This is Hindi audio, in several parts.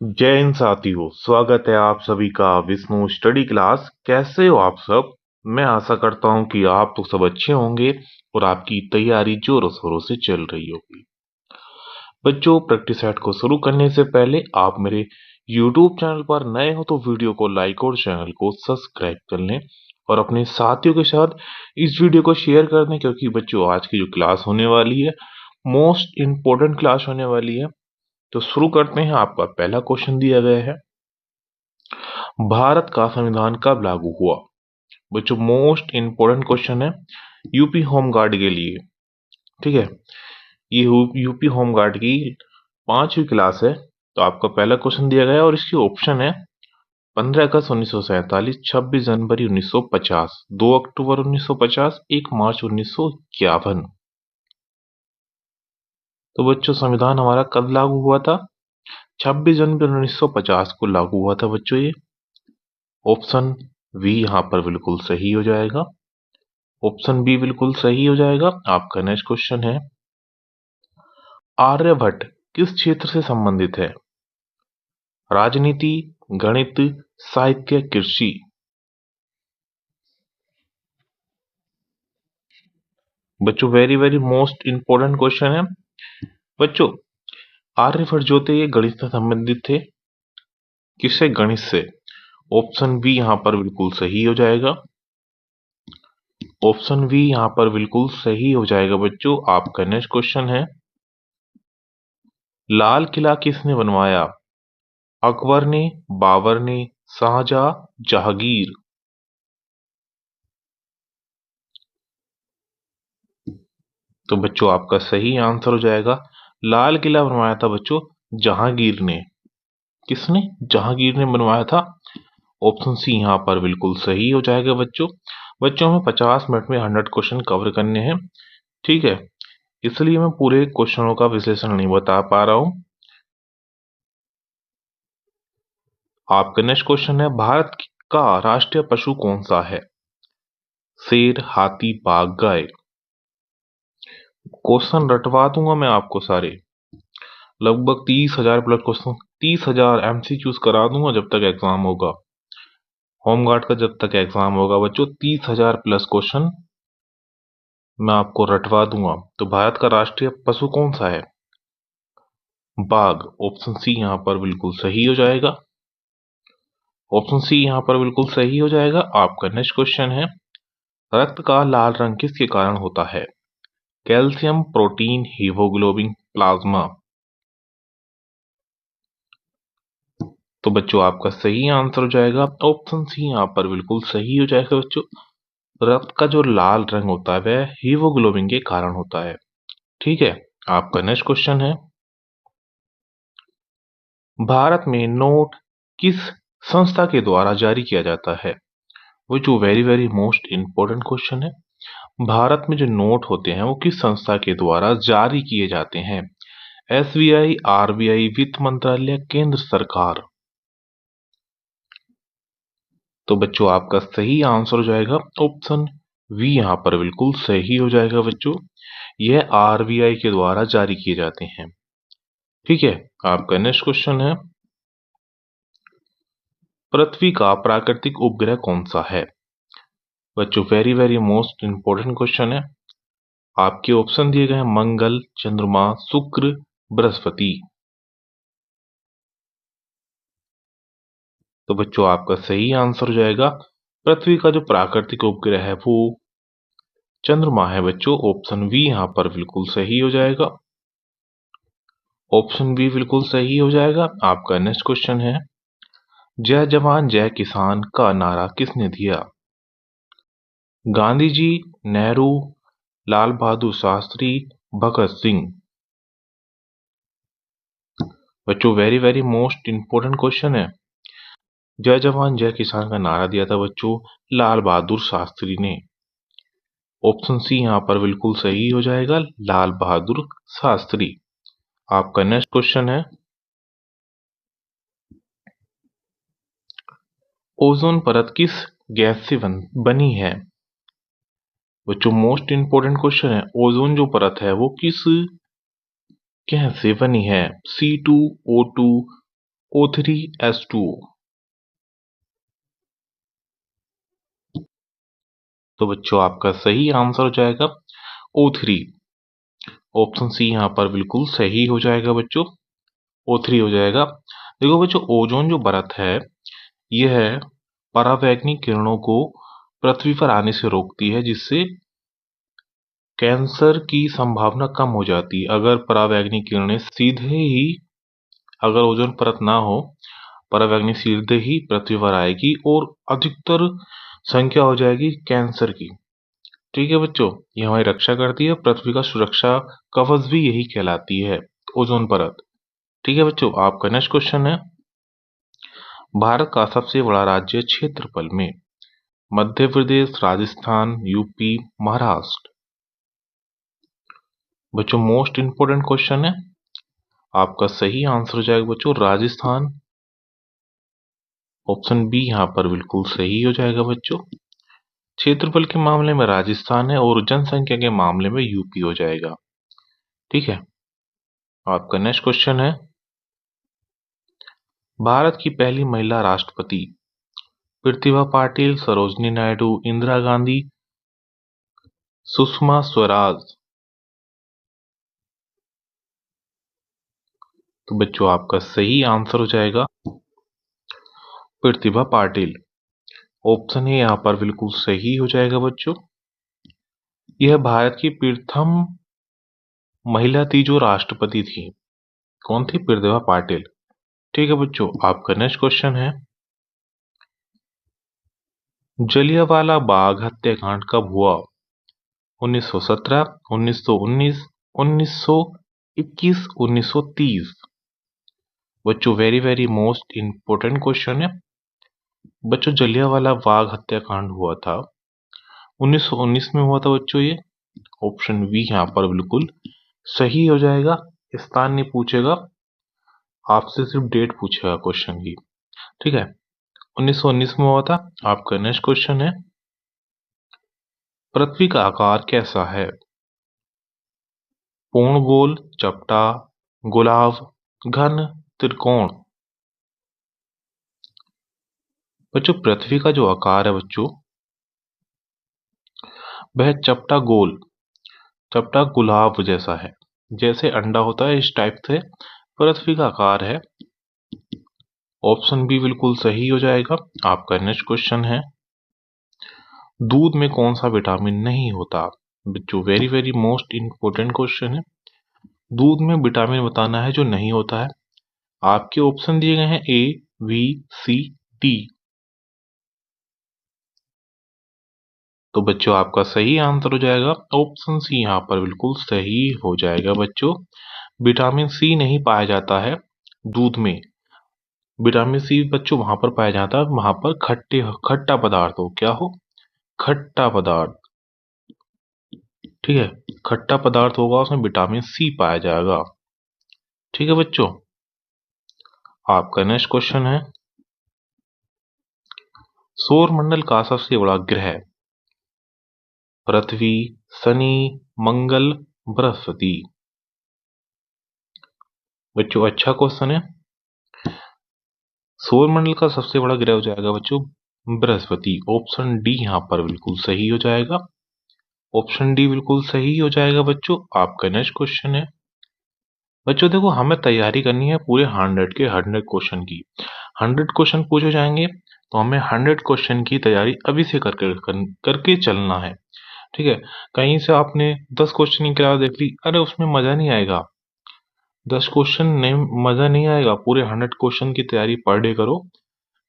जय हिंद साथियों, स्वागत है आप सभी का विष्णु स्टडी क्लास। कैसे हो आप सब? मैं आशा करता हूं कि आप तो सब अच्छे होंगे और आपकी तैयारी जोरों शोरों से चल रही होगी। बच्चों, प्रैक्टिस सेट को शुरू करने से पहले आप मेरे YouTube चैनल पर नए हो तो वीडियो को लाइक और चैनल को सब्सक्राइब कर लें और अपने साथियों के साथ इस वीडियो को शेयर कर दें, क्योंकि बच्चों आज की जो क्लास होने वाली है मोस्ट इम्पोर्टेंट क्लास होने वाली है। तो शुरू करते हैं। आपका पहला क्वेश्चन दिया गया है, भारत का संविधान कब लागू हुआ? बच्चों, मोस्ट इंपोर्टेंट क्वेश्चन है यूपी होम गार्ड के लिए। ठीक है, ये यूपी होम गार्ड की 5वीं क्लास है। तो आपका पहला क्वेश्चन दिया गया है और इसकी ऑप्शन है 15 अगस्त 1947, 26 जनवरी 1950, 2 अक्टूबर 1950, 1 मार्च 1951। तो बच्चों, संविधान हमारा कब लागू हुआ था? 26 जनवरी 1950 को लागू हुआ था बच्चों। ये ऑप्शन बी यहाँ पर बिल्कुल सही हो जाएगा। ऑप्शन बी बिल्कुल सही हो जाएगा। आपका नेक्स्ट क्वेश्चन है, आर्यभट्ट किस क्षेत्र से संबंधित है? राजनीति, गणित, साहित्य, कृषि। बच्चों, very very most important question है। बच्चों, आर्यभट्ट जो थे ये गणित से संबंधित थे। किससे? गणित से। ऑप्शन बी यहाँ पर बिल्कुल सही हो जाएगा। ऑप्शन बी यहाँ पर बिल्कुल सही हो जाएगा बच्चों। आपका नेक्स्ट क्वेश्चन है, लाल किला किसने बनवाया? अकबर ने, बाबर ने, शाहजहां, जहांगीर। तो बच्चों, आपका सही आंसर हो जाएगा, लाल किला बनवाया था बच्चों जहांगीर ने। किसने? जहांगीर ने बनवाया था। ऑप्शन सी यहाँ पर बिल्कुल सही हो जाएगा बच्चों। बच्चों, हमें 50 मिनट में 100 क्वेश्चन कवर करने हैं। ठीक है, इसलिए मैं पूरे क्वेश्चनों का विश्लेषण नहीं बता पा रहा हूं। आपका नेक्स्ट क्वेश्चन है, भारत का राष्ट्रीय पशु कौन सा है? शेर, हाथी, बाघ, गाय। क्वेश्चन रटवा दूंगा मैं आपको सारे, लगभग 30,000 प्लस क्वेश्चन, 30,000 MCQs करा दूंगा जब तक एग्जाम होगा। होमगार्ड का जब तक एग्जाम होगा बच्चों, 30,000 प्लस क्वेश्चन मैं आपको रटवा दूंगा। तो भारत का राष्ट्रीय पशु कौन सा है? बाघ। ऑप्शन सी यहाँ पर बिल्कुल सही हो जाएगा। ऑप्शन सी यहाँ पर बिल्कुल सही हो जाएगा। आपका नेक्स्ट क्वेश्चन है, रक्त का लाल रंग किसके कारण होता है? Calcium, protein, haemoglobin, plasma. तो बच्चों, आपका सही आंसर हो जाएगा ऑप्शन सी यहाँ पर बिल्कुल सही हो जाएगा बच्चों। रक्त का जो लाल रंग होता है वह हीमोग्लोबिन के कारण होता है। ठीक है, आपका नेक्स्ट क्वेश्चन है, भारत में नोट किस संस्था के द्वारा जारी किया जाता है? वो जो very very most important question है, भारत में जो नोट होते हैं वो किस संस्था के द्वारा जारी किए जाते हैं? SBI, RBI, वित्त मंत्रालय, केंद्र सरकार। तो बच्चों, आपका सही आंसर हो जाएगा ऑप्शन वी यहाँ पर बिल्कुल सही हो जाएगा बच्चों। यह RBI के द्वारा जारी किए जाते हैं। ठीक है, आपका नेक्स्ट क्वेश्चन है, पृथ्वी का प्राकृतिक उपग्रह कौन सा है? बच्चों, very very most important question है। आपके ऑप्शन दिए गए हैं, मंगल, चंद्रमा, शुक्र, बृहस्पति। तो बच्चों, आपका सही आंसर हो जाएगा, पृथ्वी का जो प्राकृतिक उपग्रह है वो चंद्रमा है बच्चों। ऑप्शन बी यहाँ पर बिल्कुल सही हो जाएगा। ऑप्शन बी बिल्कुल सही हो जाएगा। आपका नेक्स्ट क्वेश्चन है, जय जवान जय किसान का नारा किसने दिया? गांधी जी, नेहरू, लाल बहादुर शास्त्री, भगत सिंह। बच्चों, very very most important question है, जय जवान जय किसान का नारा दिया था बच्चों लाल बहादुर शास्त्री ने। ऑप्शन सी यहाँ पर बिल्कुल सही हो जाएगा, लाल बहादुर शास्त्री। आपका नेक्स्ट क्वेश्चन है, ओजोन परत किस गैस से बनी है? बच्चों, मोस्ट इंपोर्टेंट क्वेश्चन है, ओजोन जो परत है वो किस गैस से बनी है? C2, O2, O3H2O। तो बच्चों आपका सही आंसर हो जाएगा O3। ऑप्शन सी यहाँ पर बिल्कुल सही हो जाएगा बच्चों, O3 हो जाएगा। देखो बच्चों, ओजोन जो परत है यह परावैंगनी किरणों को पृथ्वी पर आने से रोकती है, जिससे कैंसर की संभावना कम हो जाती है। अगर परावैंगनी किरणें सीधे ही, अगर ओजोन परत ना हो, परावैंगनी सीधे ही पृथ्वी पर आएगी और अधिकतर संख्या हो जाएगी कैंसर की। ठीक है बच्चों, ये हमारी रक्षा करती है, पृथ्वी का सुरक्षा कवच भी यही कहलाती है, ओजोन परत। ठीक है बच्चों, आपका नेक्स्ट क्वेश्चन है, भारत का सबसे बड़ा राज्य क्षेत्रफल में? मध्य प्रदेश, राजस्थान, यूपी, महाराष्ट्र। बच्चों मोस्ट इंपोर्टेंट क्वेश्चन है, आपका सही आंसर हो जाएगा बच्चों राजस्थान। ऑप्शन बी यहाँ पर बिल्कुल सही हो जाएगा बच्चों। क्षेत्रफल के मामले में राजस्थान है और जनसंख्या के मामले में यूपी हो जाएगा। ठीक है, आपका नेक्स्ट क्वेश्चन है, भारत की पहली महिला राष्ट्रपति? प्रतिभा पाटिल, सरोजिनी नायडू, इंदिरा गांधी, सुषमा स्वराज। तो बच्चों आपका सही आंसर हो जाएगा प्रतिभा पाटिल। ऑप्शन ए यहाँ पर बिल्कुल सही हो जाएगा बच्चों। यह भारत की प्रथम महिला थी जो राष्ट्रपति थी। कौन थी? प्रतिभा पाटिल। ठीक है बच्चों, आपका नेक्स्ट क्वेश्चन है, जलियांवाला बाग हत्याकांड कब हुआ? 1917, 1919, 1921, 1930। बच्चों very very most important question है। बच्चों जलियांवाला बाग हत्याकांड हुआ था 1919 में हुआ था बच्चों ये। ऑप्शन बी यहाँ पर बिल्कुल सही हो जाएगा। स्थान नहीं पूछेगा, आपसे सिर्फ डेट पूछेगा क्वेश्चन की। ठीक है, 1919 में हुआ था। आपका नेक्स्ट क्वेश्चन है, पृथ्वी का आकार कैसा है? पूर्ण गोल, चपटा, गोलाव, घन, त्रिकोण। बच्चों पृथ्वी का जो आकार है बच्चों, वह चपटा गोल, चपटा गुलाब जैसा है। जैसे अंडा होता है इस टाइप से पृथ्वी का आकार है। ऑप्शन बी बिल्कुल सही हो जाएगा। आपका नेक्स्ट क्वेश्चन है, दूध में कौन सा विटामिन नहीं होता? बच्चों very very most important question है। दूध में विटामिन बताना है जो नहीं होता है। आपके ऑप्शन दिए गए हैं ए, बी, सी, डी। तो बच्चों आपका सही आंसर हो जाएगा ऑप्शन सी, यहाँ पर बिल्कुल सही हो जाएगा बच्चों। विटामिन सी नहीं पाया जाता है दूध में। विटामिन सी बच्चों वहां पर पाया जाता है वहां पर खट्टा पदार्थ हो। क्या हो? खट्टा पदार्थ। ठीक है, खट्टा पदार्थ होगा उसमें विटामिन सी पाया जाएगा। ठीक है बच्चों, आपका नेक्स्ट क्वेश्चन है, सौर मंडल का सबसे बड़ा ग्रह? पृथ्वी, शनि, मंगल, बृहस्पति। बच्चों अच्छा क्वेश्चन है। सौर मंडल का सबसे बड़ा ग्रह हो जाएगा बच्चों बृहस्पति। ऑप्शन डी यहाँ पर बिल्कुल सही हो जाएगा। ऑप्शन डी बिल्कुल सही हो जाएगा बच्चों। आपका नेक्स्ट क्वेश्चन है, बच्चों देखो हमें तैयारी करनी है पूरे 100 के 100 क्वेश्चन की। 100 क्वेश्चन पूछे जाएंगे तो हमें 100 क्वेश्चन की तैयारी अभी से करके चलना है। ठीक है, कहीं से आपने 10 क्वेश्चन की क्लास देख ली, अरे उसमें मजा नहीं आएगा। 10 क्वेश्चन नहीं, मजा नहीं आएगा। पूरे 100 क्वेश्चन की तैयारी पर डे करो।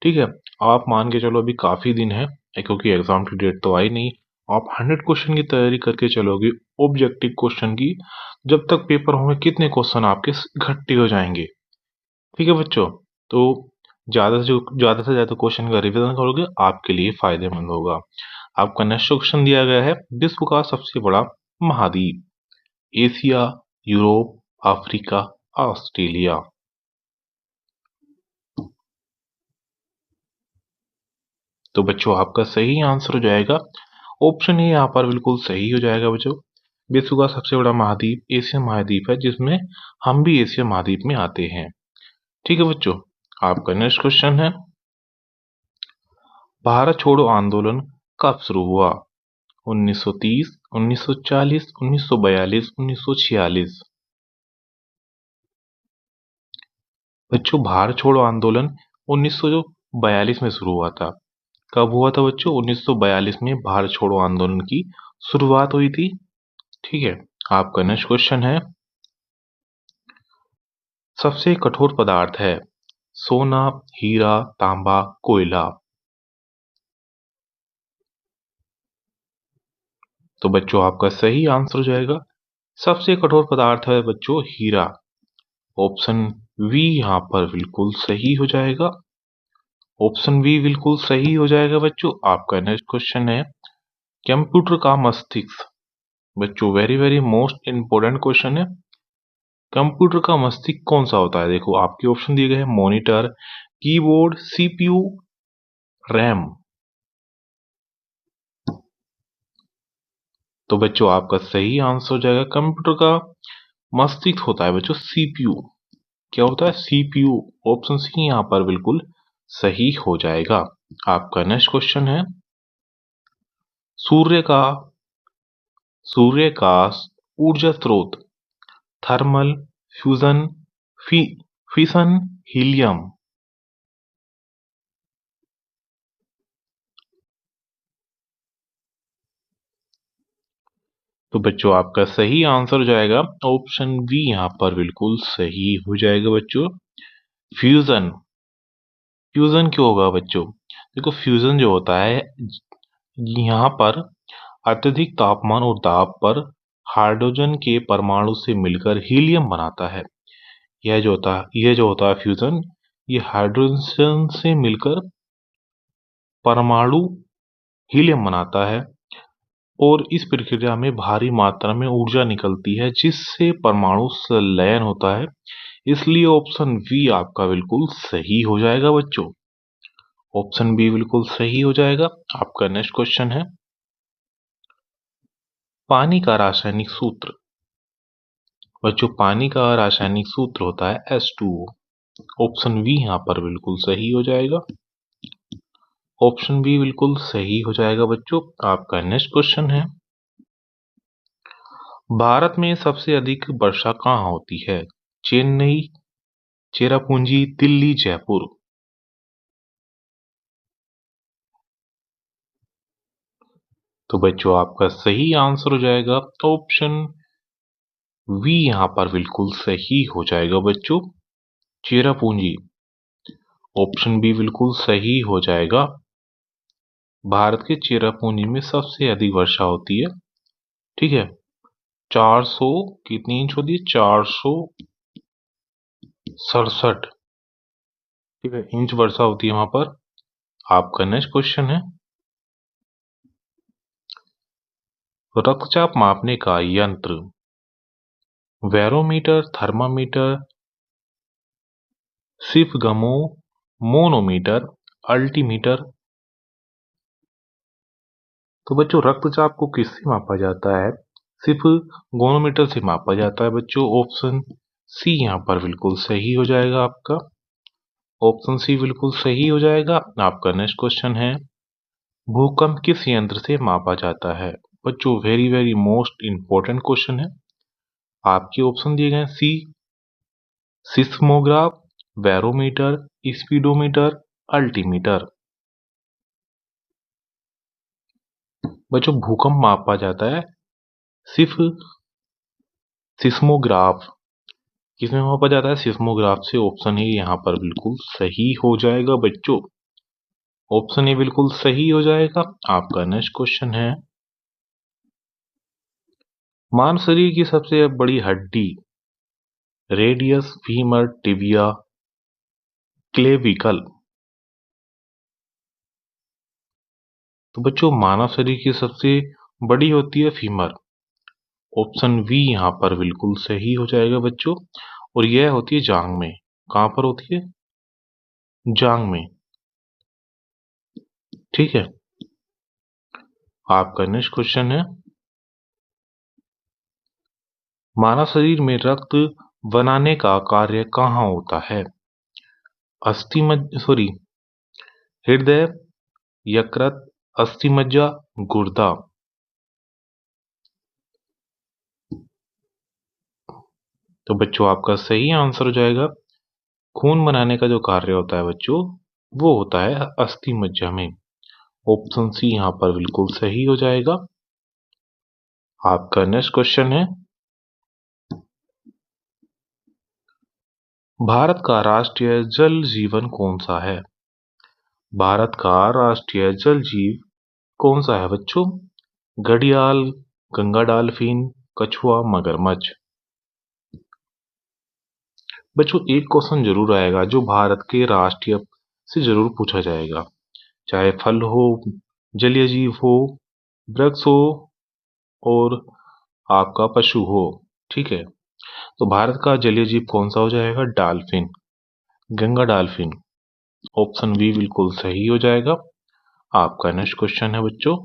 ठीक है, आप मान के चलो अभी काफी दिन है क्योंकि एग्जाम की डेट तो आई नहीं। आप 100 क्वेश्चन की तैयारी करके चलोगे ऑब्जेक्टिव क्वेश्चन की, जब तक पेपर होंगे कितने क्वेश्चन आपके इकट्ठे हो जाएंगे। ठीक है बच्चों, तो ज्यादा से ज्यादा क्वेश्चन का रिवीजन करोगे आपके लिए फायदेमंद होगा। आपका नेक्स्ट क्वेश्चन दिया गया है, विश्व का सबसे बड़ा महाद्वीप? Asia, Europe, Africa, Australia. तो बच्चों आपका सही आंसर हो जाएगा ऑप्शन ए, यहाँ पर बिल्कुल सही हो जाएगा बच्चों। विश्व का सबसे बड़ा महाद्वीप एशिया महाद्वीप है, जिसमें हम भी एशिया महाद्वीप में आते हैं। ठीक है बच्चों, आपका नेक्स्ट क्वेश्चन है, भारत छोड़ो आंदोलन कब शुरू हुआ? 1930, 1940, 1942, 1946। बच्चों, भारत छोड़ो आंदोलन 1942 में शुरू हुआ था। कब हुआ था बच्चों? 1942 में भारत छोड़ो आंदोलन की शुरुआत हुई थी। ठीक है। आपका नेक्स्ट क्वेश्चन है, सबसे कठोर पदार्थ है सोना, हीरा, तांबा, कोयला। तो बच्चों आपका सही आंसर हो जाएगा, सबसे कठोर पदार्थ है बच्चों हीरा। ऑप्शन बी यहाँ पर बिल्कुल सही हो जाएगा। ऑप्शन बी बिल्कुल सही हो जाएगा बच्चों। आपका नेक्स्ट क्वेश्चन है, कंप्यूटर का मस्तिष्क। बच्चों very very most important question है, कंप्यूटर का मस्तिष्क कौन सा होता है? देखो आपके ऑप्शन दिए गए हैं, मॉनिटर, कीबोर्ड, सीपीयू, रैम। तो बच्चों आपका सही आंसर हो जाएगा, कंप्यूटर का मस्तिष्क होता है बच्चों सीपीयू। क्या होता है? सीपीयू। ऑप्शन सी यहाँ पर बिल्कुल सही हो जाएगा। आपका नेक्स्ट क्वेश्चन है, सूर्य का सूर्य का ऊर्जा स्रोत थर्मल, फ्यूजन, फी, फिशन, हीलियम। तो बच्चों आपका सही आंसर हो जाएगा ऑप्शन बी, यहाँ पर बिल्कुल सही हो जाएगा बच्चों, फ्यूजन। फ्यूजन क्यों होगा बच्चों? देखो फ्यूजन जो होता है, यहाँ पर अत्यधिक तापमान और दाब पर हाइड्रोजन के परमाणु से मिलकर हीलियम बनाता है। यह जो होता है फ्यूजन, ये हाइड्रोजन से मिलकर परमाणु हीलियम बनाता है और इस प्रक्रिया में भारी मात्रा में ऊर्जा निकलती है जिससे परमाणु संलयन होता है। इसलिए ऑप्शन बी आपका बिल्कुल सही हो जाएगा बच्चों। ऑप्शन बी बिल्कुल सही हो जाएगा। आपका नेक्स्ट क्वेश्चन है, पानी का रासायनिक सूत्र। बच्चों पानी का रासायनिक सूत्र होता है H2O। ऑप्शन बी यहाँ पर बिल्कुल सही हो जाएगा। ऑप्शन बी बिल्कुल सही हो जाएगा बच्चों। आपका नेक्स्ट क्वेश्चन है, भारत में सबसे अधिक वर्षा कहाँ होती है? चेन्नई, चेरापूंजी, दिल्ली, जयपुर। तो बच्चों आपका सही आंसर हो जाएगा ऑप्शन वी, यहाँ पर बिल्कुल सही हो जाएगा बच्चों, चेरापूंजी। ऑप्शन बी बिल्कुल सही हो जाएगा, भारत के चेरापूंजी में सबसे अधिक वर्षा होती है। ठीक है, 400 कितनी इंच होती है? 467, ठीक है, इंच वर्षा होती है वहां पर। आपका नेक्स्ट क्वेश्चन है, रक्तचाप मापने का यंत्र बैरोमीटर, थर्मामीटर, सिफगमो, मोनोमीटर, अल्टीमीटर। तो बच्चों रक्तचाप को किससे मापा जाता है? सिर्फ गोनोमीटर से मापा जाता है बच्चों। ऑप्शन सी यहाँ पर बिल्कुल सही हो जाएगा आपका। ऑप्शन सी बिल्कुल सही हो जाएगा। आपका नेक्स्ट क्वेश्चन है, भूकंप किस यंत्र से मापा जाता है? बच्चों very very most important question है। आपके ऑप्शन दिए गए, सी सिस्मोग्राफ, बैरोमीटर, स्पीडोमीटर, अल्टीमीटर। बच्चों भूकंप मापा जाता है सिर्फ सिस्मोग्राफ, किसमें मापा जाता है? सिस्मोग्राफ से। ऑप्शन ए यहाँ पर बिल्कुल सही हो जाएगा बच्चों। ऑप्शन ए बिल्कुल सही हो जाएगा। आपका नेक्स्ट क्वेश्चन है, मानव शरीर की सबसे बड़ी हड्डी रेडियस, फीमर, टिबिया, क्लेविकल। तो बच्चों मानव शरीर की सबसे बड़ी होती है फीमर। ऑप्शन बी यहाँ पर बिल्कुल सही हो जाएगा बच्चों, और यह होती है जांग में। कहां पर होती है? जांग में। ठीक है। आपका नेक्स्ट क्वेश्चन है, मानव शरीर में रक्त बनाने का कार्य कहाँ होता है? सॉरी, हृदय, यकृत, अस्थिमज्जा, गुर्दा। तो बच्चों आपका सही आंसर हो जाएगा, खून बनाने का जो कार्य होता है बच्चों, वो होता है अस्थि मज्जा में। ऑप्शन सी यहाँ पर बिल्कुल सही हो जाएगा। आपका नेक्स्ट क्वेश्चन है, भारत का राष्ट्रीय जल जीवन कौन सा है? भारत का राष्ट्रीय जल जीव कौन सा है बच्चों? घड़ियाल, गंगा डॉल्फिन, कछुआ, मगरमच्छ। बच्चों एक क्वेश्चन जरूर आएगा जो भारत के राष्ट्रीय से जरूर पूछा जाएगा, चाहे फल हो, जलीय जीव हो, वृक्ष हो और आपका पशु हो। ठीक है, तो भारत का जलीय जीव कौन सा हो जाएगा? Dolphin, Ganga dolphin. Option B बिल्कुल सही हो जाएगा। आपका नेक्स्ट क्वेश्चन है बच्चों,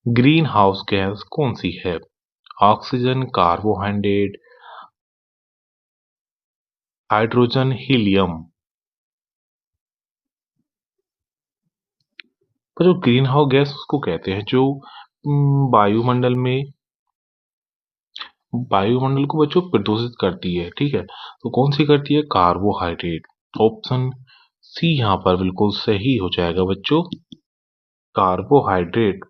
ग्रीन हाउस गैस कौन सी है? Oxygen, carbohydrate, hydrogen, helium. तो जो ग्रीन हाउस गैस उसको कहते हैं जो वायुमंडल में, वायुमंडल को बच्चों प्रदूषित करती है। ठीक है, तो कौन सी करती है? कार्बोहाइड्रेट। ऑप्शन सी यहाँ पर बिल्कुल सही हो जाएगा बच्चों, कार्बोहाइड्रेट।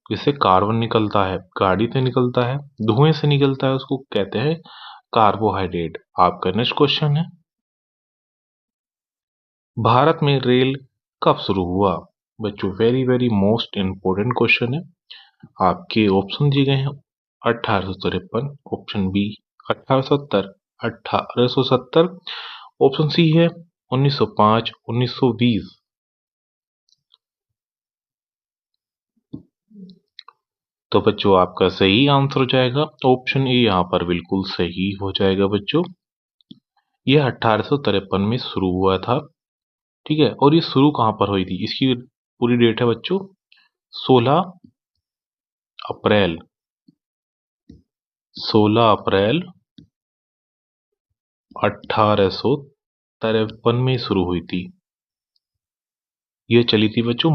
जिससे कार्बन निकलता है, गाड़ी से निकलता है, धुएं से निकलता है, उसको कहते हैं कार्बोहाइड्रेट। आपका नेक्स्ट क्वेश्चन है, भारत में रेल कब शुरू हुआ? बच्चों very very most important question है। आपके ऑप्शन दिए गए हैं, 1853, ऑप्शन बी 1870, 1870, ऑप्शन सी है 1905, 1920। तो बच्चों आपका सही आंसर हो जाएगा ऑप्शन ए, यहाँ पर बिल्कुल सही हो जाएगा बच्चों। यह 1853 में शुरू हुआ था। ठीक है, और ये शुरू कहाँ पर हुई थी? इसकी पूरी डेट है बच्चों 16 अप्रैल, 16 अप्रैल 1853 में शुरू हुई थी। ये चली थी बच्चों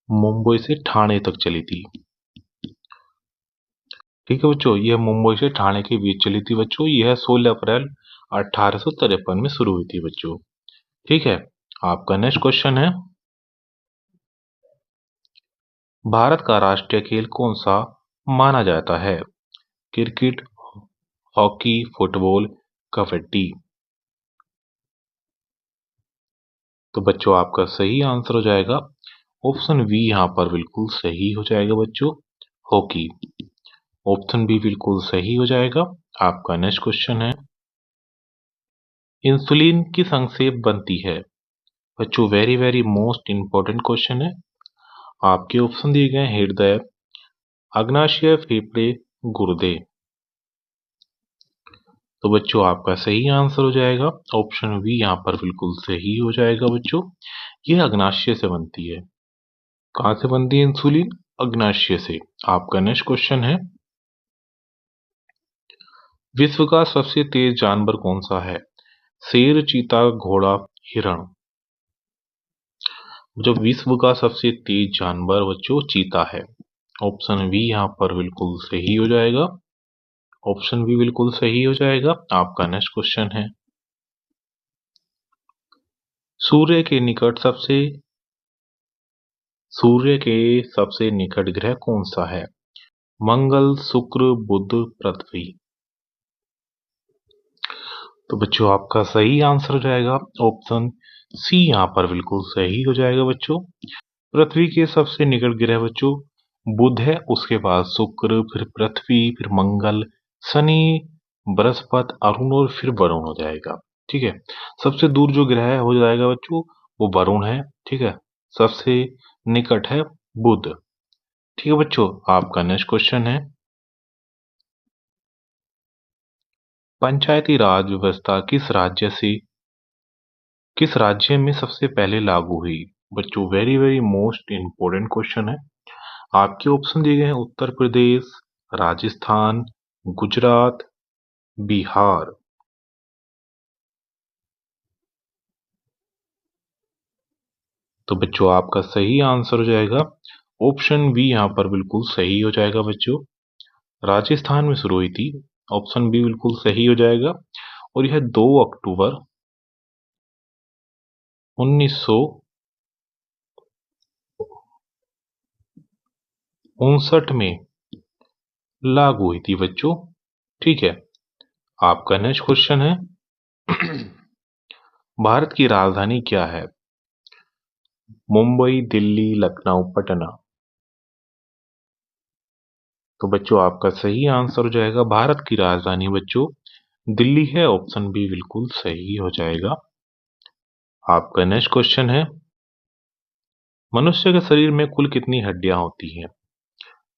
मुंबई से ठाणे तक चली थी। ठीक है बच्चों, यह मुंबई से ठाणे के बीच चली थी बच्चों। यह 16 अप्रैल 1853 में शुरू हुई थी बच्चों। ठीक है, आपका नेक्स्ट क्वेश्चन है, भारत का राष्ट्रीय खेल कौन सा माना जाता है? Cricket, hockey, football, kabaddi. तो बच्चों आपका सही आंसर हो जाएगा ऑप्शन बी, यहाँ पर बिल्कुल सही हो जाएगा बच्चों, हॉकी। ऑप्शन बी बिल्कुल सही हो जाएगा। आपका नेक्स्ट क्वेश्चन है, इंसुलिन किस अंग से बनती है? बच्चों very very most important question है। आपके ऑप्शन दिए गए, हृदय, अग्नाशय, फेफड़े, गुर्दे। तो बच्चों आपका सही आंसर हो जाएगा ऑप्शन बी, यहाँ पर बिल्कुल सही हो जाएगा बच्चों, यह अग्नाशय से बनती है। कहाँ से बनती है इंसुलिन? अग्नाशय से। आपका नेक्स्ट क्वेश्चन है, विश्व का सबसे तेज जानवर कौन सा है? शेर, चीता, घोड़ा, हिरण। जो विश्व का सबसे तेज जानवर बच्चों चीता है। ऑप्शन बी यहाँ पर बिल्कुल सही हो जाएगा। ऑप्शन बी बिल्कुल सही हो जाएगा। आपका नेक्स्ट क्वेश्चन है, सूर्य के निकट सबसे सूर्य के सबसे निकट ग्रह कौन सा है? मंगल, शुक्र, बुध, पृथ्वी। तो बच्चों आपका सही आंसर हो जाएगा ऑप्शन सी, यहाँ पर बिल्कुल सही हो जाएगा बच्चों। पृथ्वी के सबसे निकट ग्रह बच्चों बुध है, उसके बाद शुक्र, फिर पृथ्वी, फिर मंगल, शनि, बृहस्पति, अरुण और फिर वरुण हो जाएगा। ठीक है, सबसे दूर जो ग्रह हो जाएगा बच्चों वो वरुण है। ठीक है, सबसे निकट है बुध। ठीक है बच्चों, आपका नेक्स्ट क्वेश्चन है, पंचायती राज व्यवस्था किस राज्य में सबसे पहले लागू हुई? बच्चों very very most important question है। आपके ऑप्शन दिए गए हैं, उत्तर प्रदेश, राजस्थान, गुजरात, बिहार। तो बच्चों आपका सही आंसर हो जाएगा ऑप्शन बी, यहाँ पर बिल्कुल सही हो जाएगा बच्चों। राजस्थान में शुरू हुई थी, ऑप्शन बी बिल्कुल सही हो जाएगा। और यह 2 अक्टूबर 1959 में लागू हुई थी बच्चों। ठीक है, आपका नेक्स्ट क्वेश्चन है भारत की राजधानी क्या है? मुंबई, दिल्ली, लखनऊ, पटना। तो बच्चों आपका सही आंसर हो जाएगा भारत की राजधानी बच्चों दिल्ली है, ऑप्शन बी बिल्कुल सही हो जाएगा। आपका नेक्स्ट क्वेश्चन है मनुष्य के शरीर में कुल कितनी हड्डियां होती हैं?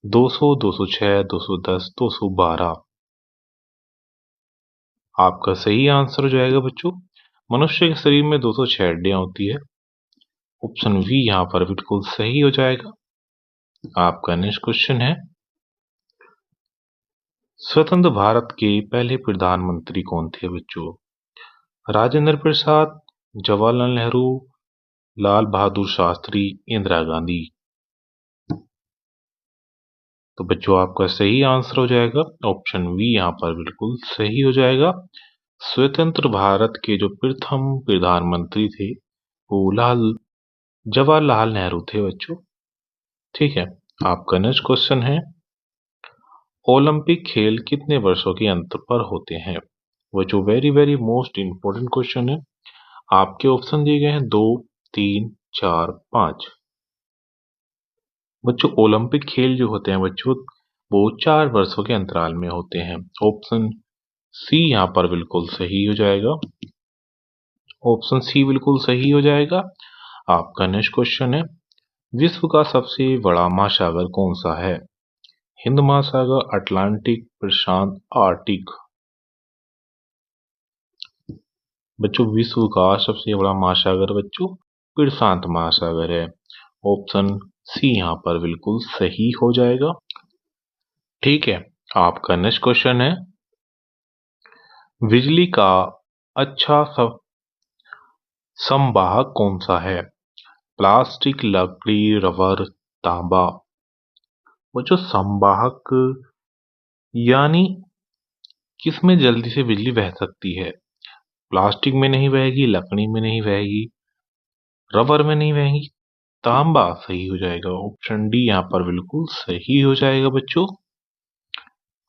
200, 206, 210, 212। आपका सही आंसर हो जाएगा बच्चों मनुष्य के शरीर में 206 हड्डियां होती है, ऑप्शन बी यहाँ पर बिल्कुल सही हो जाएगा। आपका नेक्स्ट क्वेश्चन है स्वतंत्र भारत के पहले प्रधानमंत्री कौन थे बच्चों? राजेंद्र प्रसाद, जवाहरलाल नेहरू, लाल बहादुर शास्त्री, इंदिरा गांधी। तो बच्चों आपका सही आंसर हो जाएगा ऑप्शन बी, यहाँ पर बिल्कुल सही हो जाएगा। स्वतंत्र भारत के जो प्रथम प्रधानमंत्री थे वो जवाहरलाल नेहरू थे बच्चों। ठीक है, आपका नेक्स्ट क्वेश्चन है ओलंपिक खेल कितने वर्षों के अंतर पर होते हैं? वो जो very very most important question है। आपके ऑप्शन दिए गए हैं 2, 3, 4, 5। बच्चों ओलंपिक खेल जो होते हैं बच्चों वो 4 वर्षों के अंतराल में होते हैं, ऑप्शन सी यहाँ पर बिल्कुल सही हो जाएगा। ऑप्शन सी बिल्कुल सही हो जाएगा। आपका नेक्स्ट क्वेश्चन है विश्व का सबसे बड़ा महासागर कौन सा है? हिंद महासागर, अटलांटिक, प्रशांत, आर्टिक। बच्चों विश्व का सबसे बड़ा महासागर बच्चों प्रशांत महासागर है, ऑप्शन सी यहाँ पर बिल्कुल सही हो जाएगा। ठीक है, आपका नेक्स्ट क्वेश्चन है बिजली का अच्छा संवाहक कौन सा है? प्लास्टिक, लकड़ी, रबर, तांबा। वो जो संवाहक यानी किसमें जल्दी से बिजली बह सकती है? प्लास्टिक में नहीं बहेगी, लकड़ी में नहीं बहेगी, रबर में नहीं बहेगी, तांबा सही हो जाएगा, ऑप्शन डी यहाँ पर बिल्कुल सही हो जाएगा बच्चों।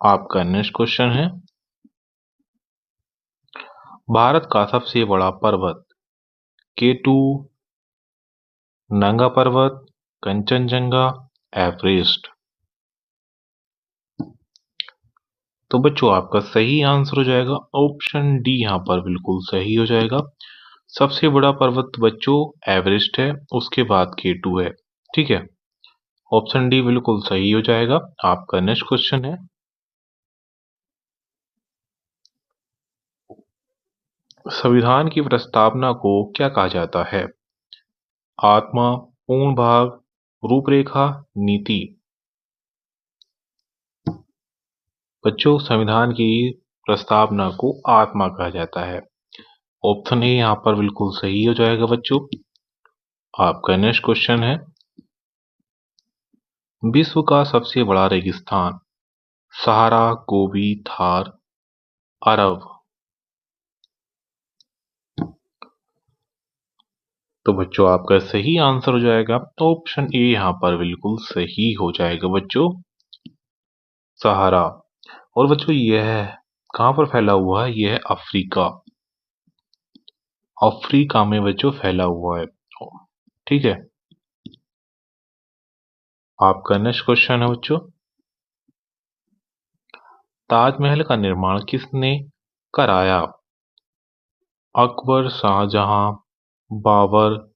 आपका नेक्स्ट क्वेश्चन है भारत का सबसे बड़ा पर्वत केटू, नंगा पर्वत, कंचनजंगा, एवरेस्ट। तो बच्चों आपका सही आंसर हो जाएगा ऑप्शन डी यहाँ पर बिल्कुल सही हो जाएगा। सबसे बड़ा पर्वत बच्चों एवरेस्ट है, उसके बाद केटू है। ठीक है, ऑप्शन डी बिल्कुल सही हो जाएगा। आपका नेक्स्ट क्वेश्चन है संविधान की प्रस्तावना को क्या कहा जाता है? आत्मा, पूर्ण भाग, रूपरेखा, नीति। बच्चों संविधान की प्रस्तावना को आत्मा कहा जाता है, ऑप्शन ए यहाँ पर बिल्कुल सही हो जाएगा बच्चों। आपका नेक्स्ट क्वेश्चन है विश्व का सबसे बड़ा रेगिस्तान सहारा, गोबी, थार, अरब। तो बच्चों आपका सही आंसर हो जाएगा ऑप्शन ए यहाँ पर बिल्कुल सही हो जाएगा बच्चों, सहारा। और बच्चों यह कहाँ पर फैला हुआ है? यह अफ्रीका, अफ्रीका में बच्चों फैला हुआ है। ठीक है, आपका नेक्स्ट क्वेश्चन है बच्चों ताजमहल का निर्माण किसने कराया? अकबर, शाहजहां, बाबर,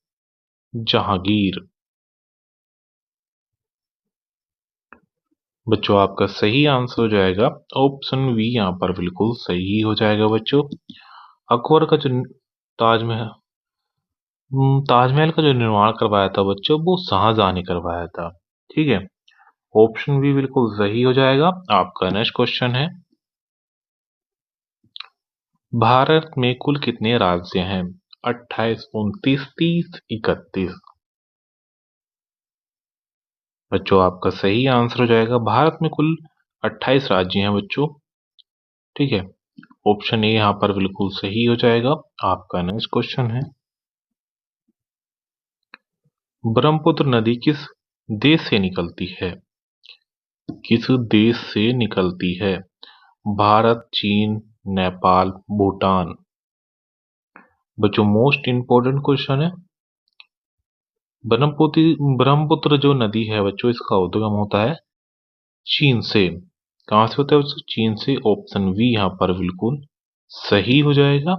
जहांगीर। बच्चों आपका सही आंसर हो जाएगा ऑप्शन बी यहाँ पर बिल्कुल सही हो जाएगा बच्चों। अकबर का जो ताजमहल ताजमहल का जो निर्माण करवाया था बच्चों वो शाहजहां ने करवाया था। ठीक है, ऑप्शन बी बिल्कुल सही हो जाएगा। आपका नेक्स्ट क्वेश्चन है भारत में कुल कितने राज्य हैं? 28, 29, 30, 31। बच्चों आपका सही आंसर हो जाएगा, भारत में कुल 28 राज्य हैं बच्चों। ठीक है, ऑप्शन ए यहाँ पर बिल्कुल सही हो जाएगा। आपका नेक्स्ट क्वेश्चन है, ब्रह्मपुत्र नदी किस देश से निकलती है? किस देश से निकलती है? भारत, चीन, नेपाल, भूटान। बच्चों मोस्ट इंपोर्टेंट क्वेश्चन है। ब्रह्मपुत्र जो नदी है बच्चों, इसका उद्गम होता है चीन से। कहां से होता है बच्चों? चीन से। ऑप्शन बी यहाँ पर बिल्कुल सही हो जाएगा।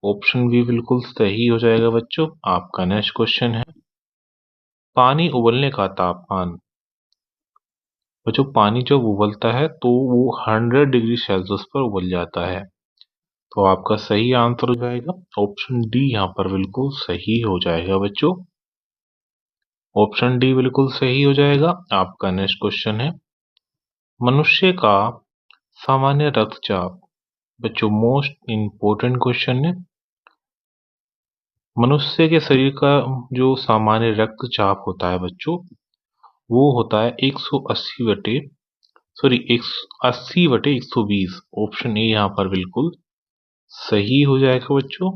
ऑप्शन बी बिल्कुल सही हो जाएगा बच्चों। आपका नेक्स्ट क्वेश्चन है, पानी उबलने का तापमान। बच्चों पानी जब उबलता है तो वो 100 डिग्री सेल्सियस पर उबल जाता है। तो आपका सही आंसर हो जाएगा ऑप्शन डी यहाँ पर बिल्कुल सही हो जाएगा बच्चों। ऑप्शन डी बिल्कुल सही हो जाएगा। आपका नेक्स्ट क्वेश्चन है, मनुष्य का सामान्य रक्तचाप। बच्चों मोस्ट इंपोर्टेंट क्वेश्चन है। मनुष्य के शरीर का जो सामान्य रक्तचाप होता है बच्चों, वो होता है 180 बटे 80 बटे 120। ऑप्शन ए यहाँ पर बिल्कुल सही हो जाएगा बच्चों।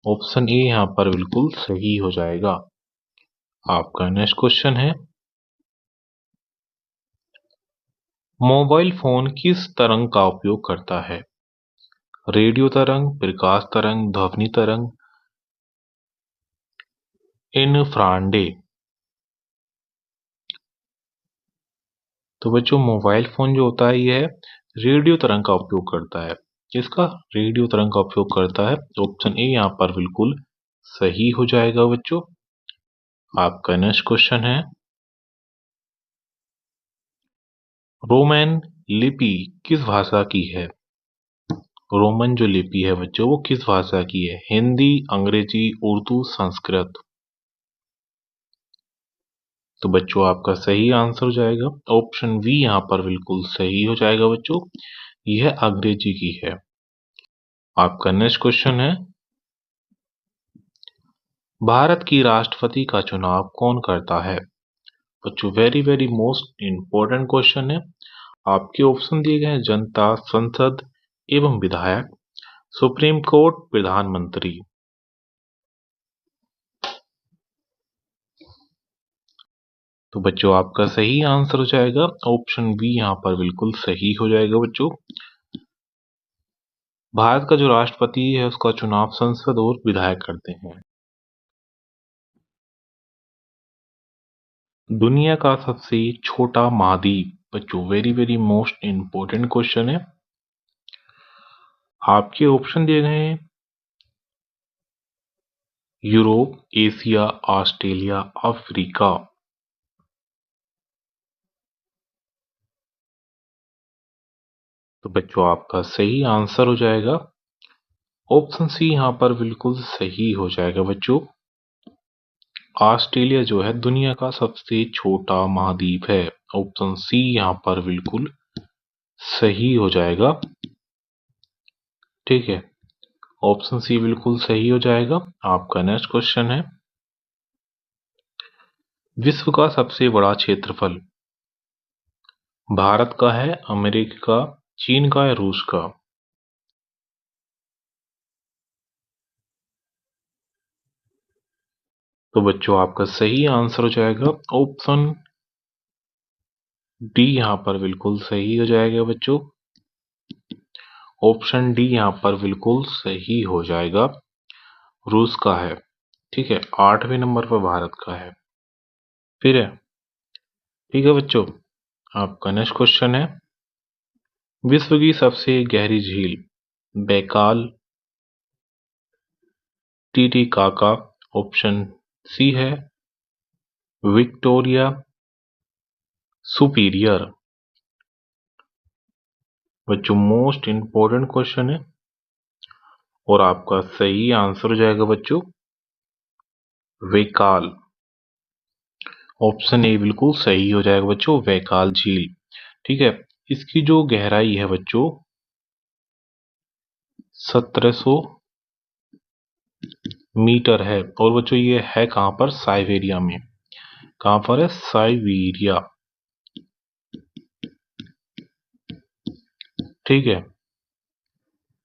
ऑप्शन ए यहाँ पर बिल्कुल सही हो जाएगा। आपका नेक्स्ट क्वेश्चन है, मोबाइल फोन किस तरंग का उपयोग करता है? रेडियो तरंग, प्रकाश तरंग, ध्वनि तरंग, इन्फ्रांडे। तो बच्चों मोबाइल फोन जो होता है यह रेडियो तरंग का उपयोग करता है। किसका? रेडियो तरंग का उपयोग करता है। ऑप्शन ए यहाँ पर बिल्कुल सही हो जाएगा बच्चों। आपका नेक्स्ट क्वेश्चन है, रोमन लिपि किस भाषा की है? रोमन जो लिपि है बच्चों वो किस भाषा की है? हिंदी, अंग्रेजी, उर्दू, संस्कृत। तो बच्चों आपका सही आंसर हो जाएगा ऑप्शन बी यहाँ पर बिल्कुल सही हो जाएगा बच्चों, यह अंग्रेजी की है। आपका नेक्स्ट क्वेश्चन है, भारत की राष्ट्रपति का चुनाव कौन करता है? बच्चों very very most important question है। आपके ऑप्शन दिए गए हैं, जनता, संसद एवं विधायक, सुप्रीम कोर्ट, प्रधानमंत्री। तो बच्चों आपका सही आंसर हो जाएगा ऑप्शन बी यहाँ पर बिल्कुल सही हो जाएगा बच्चों। भारत का जो राष्ट्रपति है उसका चुनाव संसद और विधायक करते हैं। दुनिया का सबसे छोटा महाद्वीप। बच्चों very very most important question है। आपके ऑप्शन दिए गए हैं, यूरोप, एशिया, ऑस्ट्रेलिया, अफ्रीका। तो बच्चों आपका सही आंसर हो जाएगा ऑप्शन सी यहाँ पर बिल्कुल सही हो जाएगा बच्चों। ऑस्ट्रेलिया जो है दुनिया का सबसे छोटा महाद्वीप है। ऑप्शन सी यहाँ पर बिल्कुल सही हो जाएगा। ठीक है, ऑप्शन सी बिल्कुल सही हो जाएगा। आपका नेक्स्ट क्वेश्चन है, विश्व का सबसे बड़ा क्षेत्रफल भारत का है, अमेरिका का, चीन का या रूस का? तो बच्चों आपका सही आंसर हो जाएगा ऑप्शन डी यहाँ पर बिल्कुल सही हो जाएगा बच्चों। ऑप्शन डी यहाँ पर बिल्कुल सही हो जाएगा, रूस का है। ठीक है, 8वें नंबर पर भारत का है। फिर है, ठीक है बच्चों। आपका नेक्स्ट क्वेश्चन है, विश्व की सबसे गहरी झील बैकाल, टीटीकाका, ऑप्शन सी है विक्टोरिया, सुपीरियर। बच्चों मोस्ट इंपोर्टेंट क्वेश्चन है और आपका सही आंसर हो जाएगा बच्चों वैकाल। ऑप्शन ए बिल्कुल सही हो जाएगा बच्चों, वैकाल झील। ठीक है, इसकी जो गहराई है बच्चों 1700 मीटर है। और बच्चों ये है कहाँ पर? साइबेरिया में। कहां पर है? साइबेरिया। ठीक है।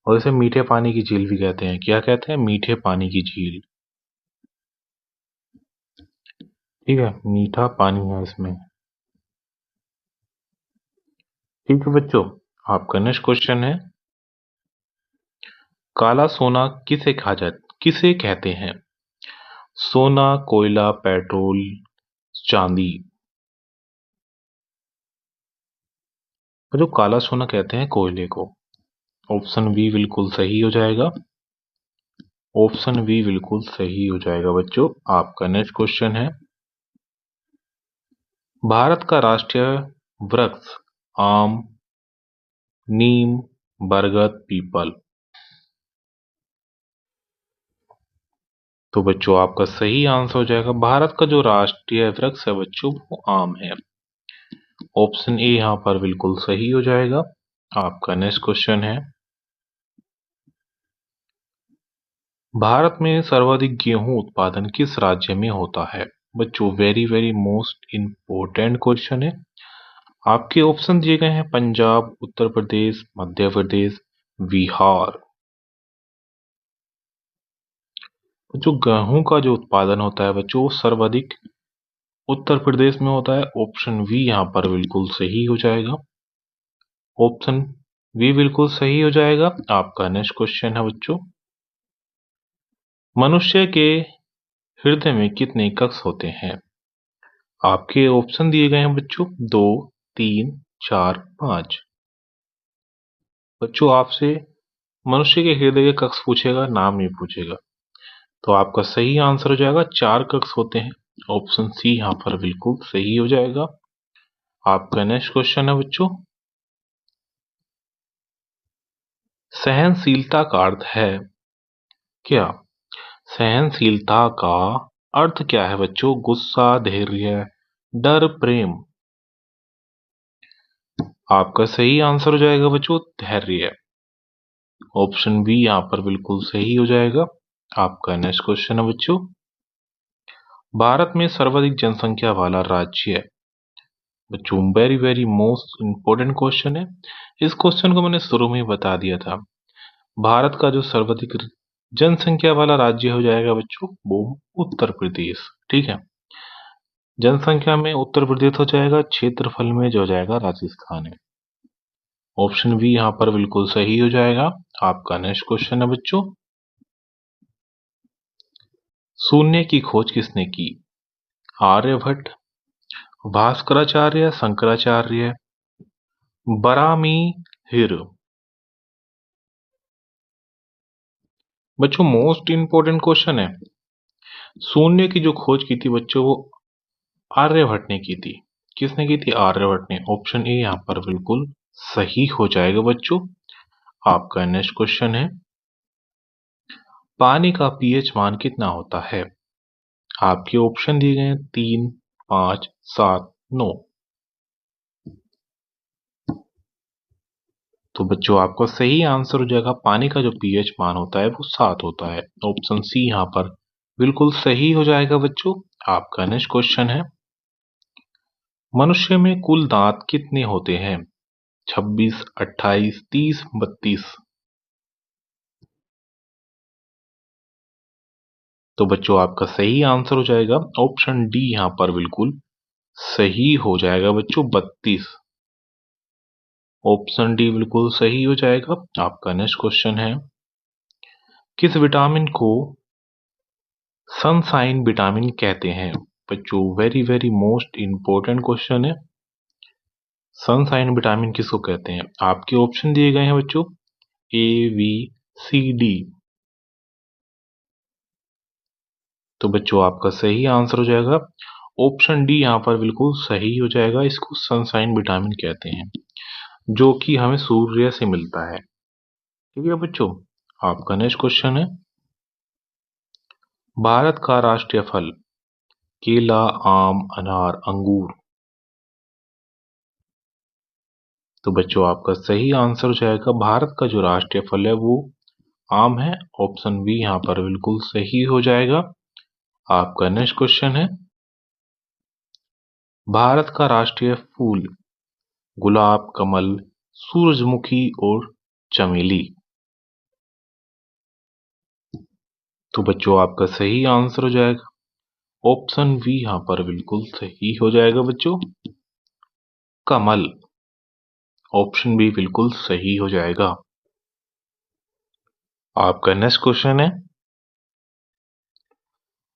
और इसे मीठे पानी की झील भी कहते हैं। क्या कहते हैं? मीठे पानी की झील। ठीक है, मीठा पानी है इसमें। ठीक है बच्चों, आपका नेक्स्ट क्वेश्चन है, काला सोना किसे कहते हैं? सोना, कोयला, पेट्रोल, चांदी। जो काला सोना कहते हैं कोयले को। ऑप्शन बी बिल्कुल सही हो जाएगा। ऑप्शन बी बिल्कुल सही हो जाएगा बच्चों। आपका नेक्स्ट क्वेश्चन है, भारत का राष्ट्रीय वृक्ष आम, नीम, बरगद, पीपल। तो बच्चों आपका सही आंसर हो जाएगा, भारत का जो राष्ट्रीय वृक्ष है बच्चों वो आम है। ऑप्शन ए यहां पर बिल्कुल सही हो जाएगा। आपका नेक्स्ट क्वेश्चन है, भारत में सर्वाधिक गेहूं उत्पादन किस राज्य में होता है? बच्चों very very most important question है। आपके ऑप्शन दिए गए हैं, पंजाब, उत्तर प्रदेश, मध्य प्रदेश, बिहार। जो गेहूं का जो उत्पादन होता है बच्चों वो सर्वाधिक उत्तर प्रदेश में होता है। ऑप्शन बी यहाँ पर बिल्कुल सही हो जाएगा। ऑप्शन बी बिल्कुल सही हो जाएगा। आपका नेक्स्ट क्वेश्चन है बच्चों, मनुष्य के हृदय में कितने कक्ष होते हैं? आपके ऑप्शन दिए गए हैं बच्चों, 2, 3, 4, 5। बच्चों आपसे मनुष्य के हृदय के कक्ष पूछेगा, नाम नहीं पूछेगा। तो आपका सही आंसर हो जाएगा 4 कक्ष होते हैं। ऑप्शन सी यहाँ पर बिल्कुल सही हो जाएगा। आपका नेक्स्ट क्वेश्चन है बच्चों, सहनशीलता का अर्थ है क्या? सहनशीलता का अर्थ क्या है बच्चों? गुस्सा, धैर्य, डर, प्रेम। आपका सही आंसर हो जाएगा बच्चों धैर्य। ऑप्शन बी यहाँ पर बिल्कुल सही हो जाएगा। आपका नेक्स्ट क्वेश्चन है बच्चों, भारत में सर्वाधिक जनसंख्या वाला राज्य है। बच्चों very very most important question है। इस क्वेश्चन को मैंने शुरू में ही बता दिया था। भारत का जो सर्वाधिक जनसंख्या वाला राज्य हो जाएगा बच्चों वो उत्तर प्रदेश। ठीक है, जनसंख्या में उत्तर प्रदेश हो जाएगा, क्षेत्रफल में जो हो जाएगा राजस्थान है। ऑप्शन बी यहाँ पर बिल्कुल सही हो जाएगा। आपका नेक्स्ट क्वेश्चन है बच्चों, शून्य की खोज किसने की? आर्यभट्ट, भास्कराचार्य, शंकराचार्य, बरामीहिर। बच्चों मोस्ट इंपोर्टेंट क्वेश्चन है, शून्य की जो खोज की थी बच्चों वो आर्यभट्ट ने की थी। किसने की थी? आर्यभट्ट ने। ऑप्शन ए यहाँ पर बिल्कुल सही हो जाएगा बच्चों। आपका नेक्स्ट क्वेश्चन है, पानी का पीएच मान कितना होता है? आपके ऑप्शन दिए गए हैं 3, 5, 7, 9। तो बच्चों आपका सही आंसर हो जाएगा, पानी का जो पीएच मान होता है वो 7 होता है। ऑप्शन सी यहाँ पर बिल्कुल सही हो जाएगा बच्चों। आपका नेक्स्ट क्वेश्चन है, मनुष्य में कुल दांत कितने होते हैं? 26, 28, 30, 32। तो बच्चों आपका सही आंसर हो जाएगा ऑप्शन डी यहाँ पर बिल्कुल सही हो जाएगा बच्चों 32। ऑप्शन डी बिल्कुल सही हो जाएगा। आपका नेक्स्ट क्वेश्चन है, किस विटामिन को सनसाइन विटामिन कहते हैं? बच्चों very very most important question है, सनसाइन विटामिन किसको कहते हैं? आपके ऑप्शन दिए गए हैं बच्चों, ए, बी, सी, डी। तो बच्चों आपका सही आंसर हो जाएगा ऑप्शन डी यहाँ पर बिल्कुल सही हो जाएगा। इसको सनसाइन विटामिन कहते हैं जो कि हमें सूर्य से मिलता है। ठीक है बच्चों, आपका नेक्स्ट क्वेश्चन है, भारत का राष्ट्रीय फल केला, आम, अनार, अंगूर। तो बच्चों आपका सही आंसर हो जाएगा, भारत का जो राष्ट्रीय फल है वो आम है। ऑप्शन बी यहाँ पर बिल्कुल सही हो जाएगा। आपका नेक्स्ट क्वेश्चन है, भारत का राष्ट्रीय फूल गुलाब, कमल, सूरजमुखी और चमेली। तो बच्चों आपका सही आंसर हो जाएगा ऑप्शन बी, यहाँ पर बिल्कुल सही हो जाएगा बच्चों, कमल। ऑप्शन बी बिल्कुल सही हो जाएगा। आपका नेक्स्ट क्वेश्चन है,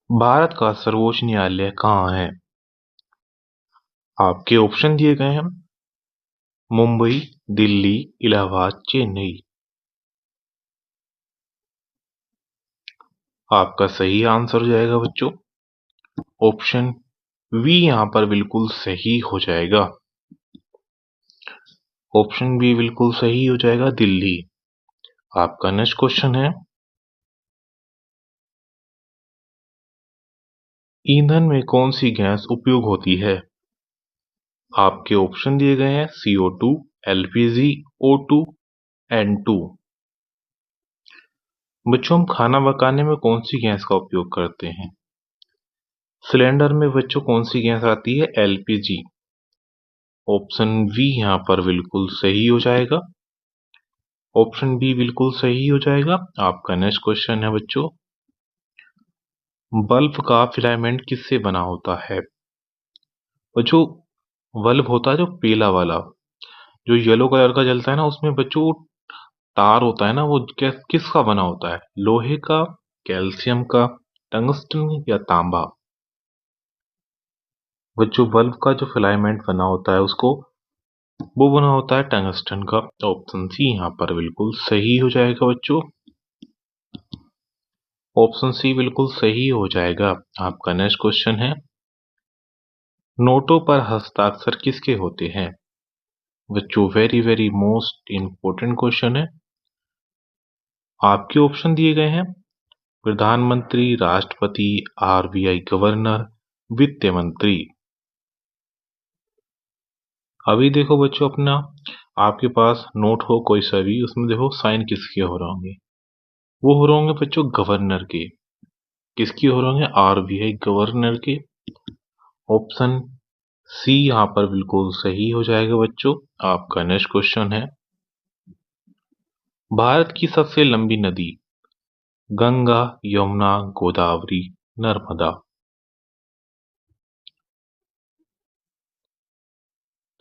भारत का सर्वोच्च न्यायालय कहाँ है? आपके ऑप्शन दिए गए हैं, मुंबई, दिल्ली, इलाहाबाद, चेन्नई। आपका सही आंसर हो जाएगा बच्चों, ऑप्शन बी यहाँ पर बिल्कुल सही हो जाएगा। ऑप्शन बी बिल्कुल सही हो जाएगा, दिल्ली। आपका नेक्स्ट क्वेश्चन है, ईंधन में कौन सी गैस उपयोग होती है? आपके ऑप्शन दिए गए हैं, CO2, LPG, O2, N2। बच्चों हम खाना पकाने में कौन सी गैस का उपयोग करते हैं? सिलेंडर में बच्चों कौन सी गैस आती है? LPG। ऑप्शन बी यहाँ पर बिल्कुल सही हो जाएगा। ऑप्शन बी बिल्कुल सही हो जाएगा। आपका नेक्स्ट क्वेश्चन है बच्चों, बल्ब का फिलामेंट किससे बना होता है? बच्चों बल्ब होता है जो पीला वाला, जो येलो कलर का जलता है ना, उसमें बच्चों वो तार होता है ना, वो किसका बना होता है? लोहे का, कैल्शियम का, टंगस्टन या तांबा? बच्चों बल्ब का जो फिलामेंट बना होता है उसको वो बना होता है टंगस्टन का। ऑप्शन सी यहाँ पर बिल्कुल सही हो जाएगा बच्चों। ऑप्शन सी बिल्कुल सही हो जाएगा। आपका नेक्स्ट क्वेश्चन है, नोटों पर हस्ताक्षर किसके होते हैं? बच्चों very very most important question है। आपके ऑप्शन दिए गए हैं, प्रधानमंत्री, राष्ट्रपति, RBI गवर्नर, वित्त मंत्री। अभी देखो बच्चों, अपना आपके पास नोट हो कोई सा भी, उसमें देखो साइन किसके हो रहे होंगे? वो हो रहे होंगे बच्चों गवर्नर के। किसकी हो रहे होंगे? RBI गवर्नर के। ऑप्शन सी यहाँ पर बिल्कुल सही हो जाएगा बच्चों। आपका नेक्स्ट क्वेश्चन है, भारत की सबसे लंबी नदी गंगा, यमुना, गोदावरी, नर्मदा?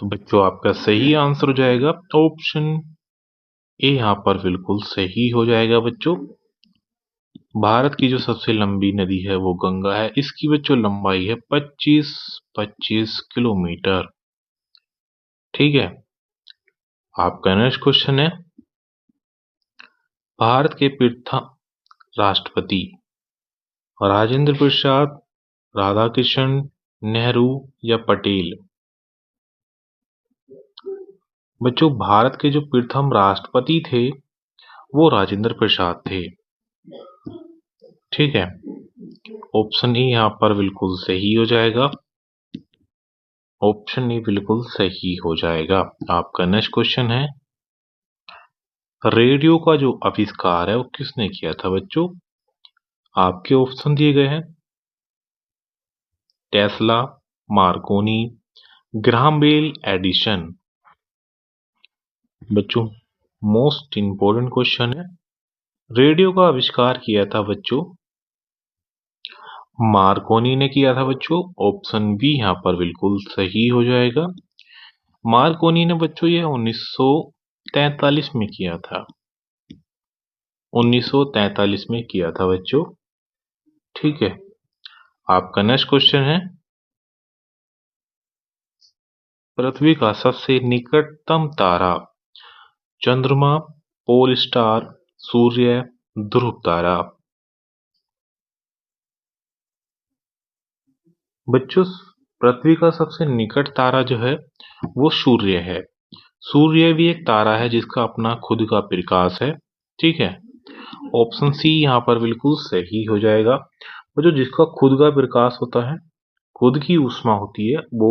तो बच्चों आपका सही आंसर हो जाएगा ऑप्शन ए, यहाँ पर बिल्कुल सही हो जाएगा बच्चों। भारत की जो सबसे लंबी नदी है वो गंगा है। इसकी बच्चों लंबाई है 25 किलोमीटर। ठीक है। आपका नेक्स्ट क्वेश्चन है, भारत के प्रथम राष्ट्रपति राजेंद्र प्रसाद, राधाकृष्ण, नेहरू या पटेल? बच्चों भारत के जो प्रथम राष्ट्रपति थे वो राजेंद्र प्रसाद थे। ठीक है। ऑप्शन ई यहाँ पर बिल्कुल सही हो जाएगा। ऑप्शन ई बिल्कुल सही हो जाएगा। आपका नेक्स्ट क्वेश्चन है, रेडियो का जो आविष्कार है वो किसने किया था बच्चों? आपके ऑप्शन दिए गए हैं, Tesla, Marconi, Graham Bell, Edison. बच्चों मोस्ट इंपोर्टेंट क्वेश्चन है, रेडियो का आविष्कार किया था बच्चों मार्कोनी ने किया था बच्चों। ऑप्शन बी यहाँ पर बिल्कुल सही हो जाएगा। मार्कोनी ने बच्चों ये 1943 में किया था। 1943 में किया था बच्चों। ठीक है। आपका नेक्स्ट क्वेश्चन है, पृथ्वी का सबसे निकटतम तारा चंद्रमा, पोल स्टार, सूर्य, ध्रुव तारा? बच्चों पृथ्वी का सबसे निकट तारा जो है वो सूर्य है। सूर्य भी एक तारा है जिसका अपना खुद का प्रकाश है। ठीक है। ऑप्शन सी यहाँ पर बिल्कुल सही हो जाएगा। और जो जिसका खुद का प्रकाश होता है, खुद की ऊष्मा होती है, वो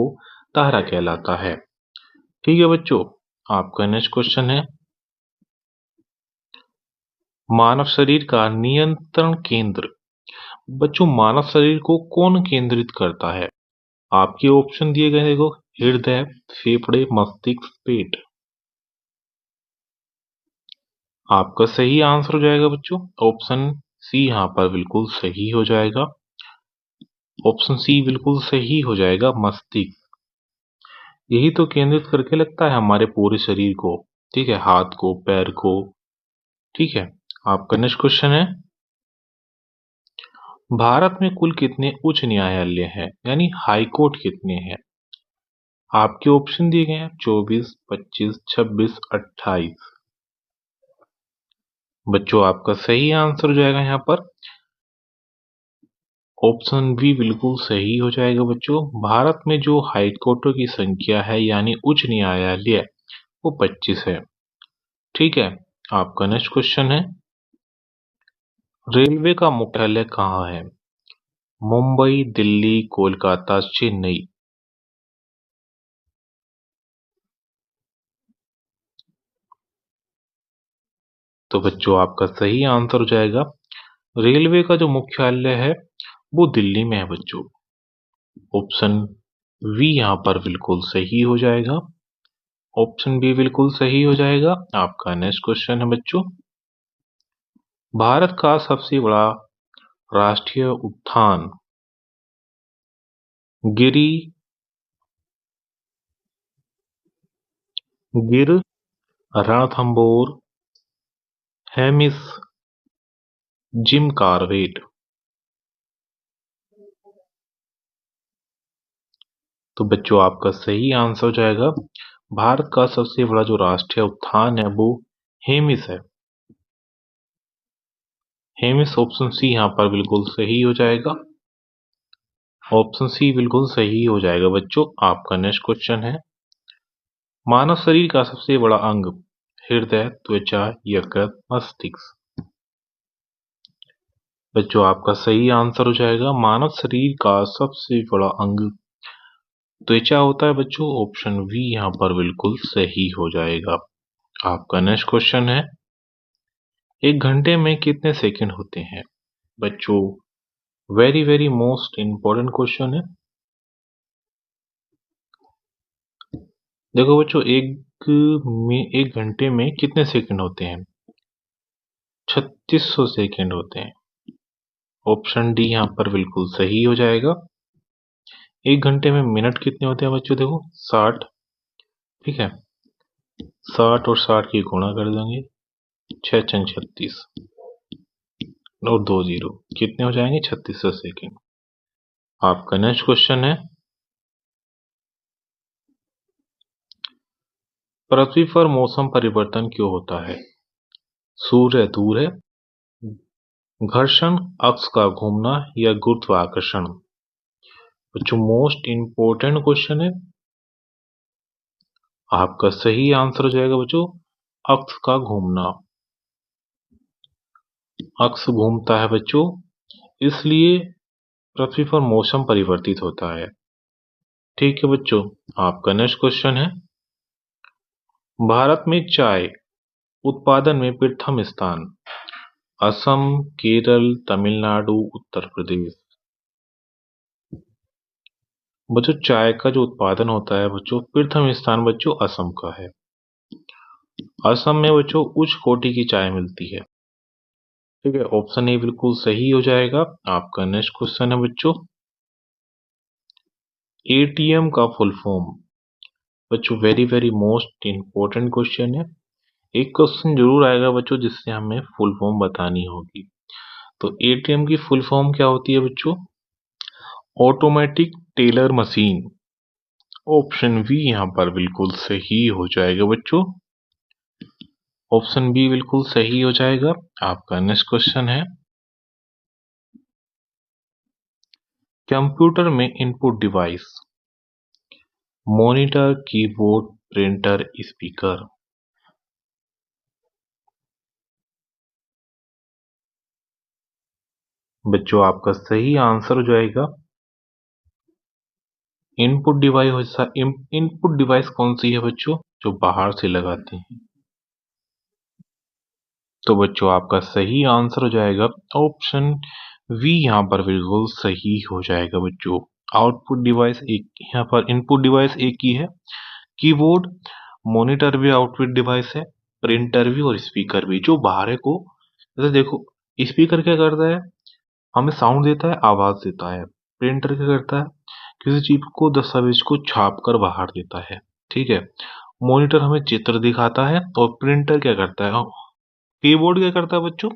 तारा कहलाता है। ठीक है बच्चों। आपका नेक्स्ट क्वेश्चन है, मानव शरीर का नियंत्रण केंद्र। बच्चों मानव शरीर को कौन केंद्रित करता है? आपके ऑप्शन दिए गए देखो, हृदय, फेफड़े, मस्तिष्क, पेट। आपका सही आंसर हो जाएगा बच्चों ऑप्शन सी, यहाँ पर बिल्कुल सही हो जाएगा। ऑप्शन सी बिल्कुल सही हो जाएगा, मस्तिष्क। यही तो केंद्रित करके लगता है हमारे पूरे शरीर को, ठीक है, हाथ को, पैर को। ठीक है, आपका नेक्स्ट क्वेश्चन है, भारत में कुल कितने उच्च न्यायालय हैं, यानी हाई कोर्ट कितने हैं? आपके ऑप्शन दिए गए हैं 24, 25, 26, 28। बच्चों आपका सही आंसर हो जाएगा यहाँ पर ऑप्शन बी बिल्कुल सही हो जाएगा। बच्चों भारत में जो हाई कोर्टों की संख्या है यानी उच्च न्यायालय वो 25 है। ठीक है, आपका नेक्स्ट क्वेश्चन है, रेलवे का मुख्यालय कहाँ है? मुंबई, दिल्ली, कोलकाता, चेन्नई। तो बच्चों आपका सही आंसर हो जाएगा, रेलवे का जो मुख्यालय है वो दिल्ली में है बच्चों। ऑप्शन बी यहाँ पर बिल्कुल सही हो जाएगा। ऑप्शन बी बिल्कुल सही हो जाएगा। आपका नेक्स्ट क्वेश्चन है बच्चों, भारत का सबसे बड़ा राष्ट्रीय उद्यान गिरी गिर रणथंबोर, हेमिस, जिम कार्बेट। तो बच्चों आपका सही आंसर हो जाएगा, भारत का सबसे बड़ा जो राष्ट्रीय उद्यान है वो हेमिस है। हेमिस ऑप्शन सी यहाँ पर बिल्कुल सही हो जाएगा। ऑप्शन सी बिल्कुल सही हो जाएगा। बच्चों आपका नेक्स्ट क्वेश्चन है, मानव शरीर का सबसे बड़ा अंग हृदय, त्वचा, यकृत, मस्तिष्क। बच्चों आपका सही आंसर हो जाएगा, मानव शरीर का सबसे बड़ा अंग त्वचा होता है बच्चों। ऑप्शन बी यहाँ पर बिल्कुल सही हो जाएगा। आपका नेक्स्ट क्वेश्चन है, एक घंटे में कितने सेकंड होते हैं? बच्चों very very most important question है। देखो बच्चों, एक घंटे में कितने सेकंड होते हैं? 3600 सेकंड होते हैं। ऑप्शन डी यहाँ पर बिल्कुल सही हो जाएगा। एक घंटे में मिनट कितने होते हैं बच्चों? देखो 60। ठीक है, 60 और 60 की गुणा कर देंगे, 6×36 और 2 जीरो, कितने हो जाएंगे? 3600 सेकंड। आपका नेक्स्ट क्वेश्चन है, पृथ्वी पर मौसम परिवर्तन क्यों होता है? सूर्य दूर है, घर्षण, अक्ष का घूमना या गुरुत्वाकर्षण। जो मोस्ट इंपोर्टेंट क्वेश्चन है, आपका सही आंसर हो जाएगा बच्चों अक्ष का घूमना। अक्ष घूमता है बच्चों, इसलिए पृथ्वी पर मौसम परिवर्तित होता है। ठीक है बच्चों, आपका नेक्स्ट क्वेश्चन है, भारत में चाय उत्पादन में प्रथम स्थान असम, केरल, तमिलनाडु, उत्तर प्रदेश। बच्चों चाय का जो उत्पादन होता है बच्चों, प्रथम स्थान बच्चों असम का है। असम में बच्चों उच्च कोटि की चाय मिलती है। ठीक है, ऑप्शन ए बिल्कुल सही हो जाएगा। आपका नेक्स्ट क्वेश्चन है बच्चों, एटीएम का फुल फॉर्म। बच्चों very very most important question है। एक क्वेश्चन जरूर आएगा बच्चों जिससे हमें फुल फॉर्म बतानी होगी। तो एटीएम की फुल फॉर्म क्या होती है बच्चों? Automatic teller machine. Option B यहाँ पर बिल्कुल सही हो जाएगा बच्चों। ऑप्शन बी बिल्कुल सही हो जाएगा। आपका नेक्स्ट क्वेश्चन है, कंप्यूटर में input device monitor, keyboard, printer, speaker. बच्चों आपका सही आंसर हो जाएगा, इनपुट डिवाइस कौन सी है बच्चों? जो बाहर से लगाते हैं। तो बच्चों आपका सही आंसर हो जाएगा ऑप्शन वी, यहाँ पर बिल्कुल सही हो जाएगा बच्चों। आउटपुट डिवाइस एक, यहाँ पर इनपुट डिवाइस एक ही है। कीबोर्ड, मॉनिटर भी आउटपुट डिवाइस है, प्रिंटर भी और स्पीकर भी। जो बाहर है को, जैसे देखो, स्पीकर क्या करता है, हमें साउंड देता है, आवाज देता है। प्रिंटर क्या करता है, किसी चीज को, दस्तावेज को छाप कर बाहर देता है। ठीक है। मॉनिटर हमें चित्र दिखाता है और प्रिंटर क्या करता है, कीबोर्ड क्या करता है बच्चों,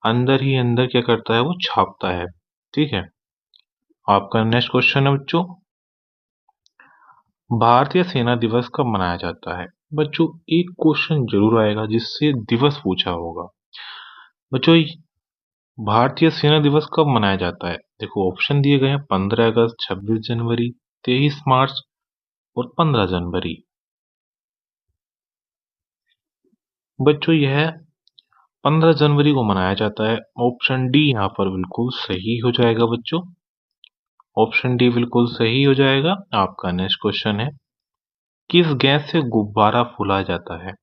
अंदर ही अंदर क्या करता है, वो छापता है। ठीक है। आपका नेक्स्ट क्वेश्चन है बच्चों, भारतीय सेना दिवस कब मनाया जाता है। बच्चों एक क्वेश्चन जरूर आएगा जिससे दिवस पूछा होगा। बच्चों भारतीय सेना दिवस कब मनाया जाता है। देखो ऑप्शन दिए गए हैं, 15 अगस्त, 26 जनवरी, 23 मार्च और 15 जनवरी। बच्चों यह 15 जनवरी को मनाया जाता है। ऑप्शन डी यहाँ पर बिल्कुल सही हो जाएगा बच्चों। ऑप्शन डी बिल्कुल सही हो जाएगा। आपका नेक्स्ट क्वेश्चन है, किस गैस से गुब्बारा फुलाया जाता है।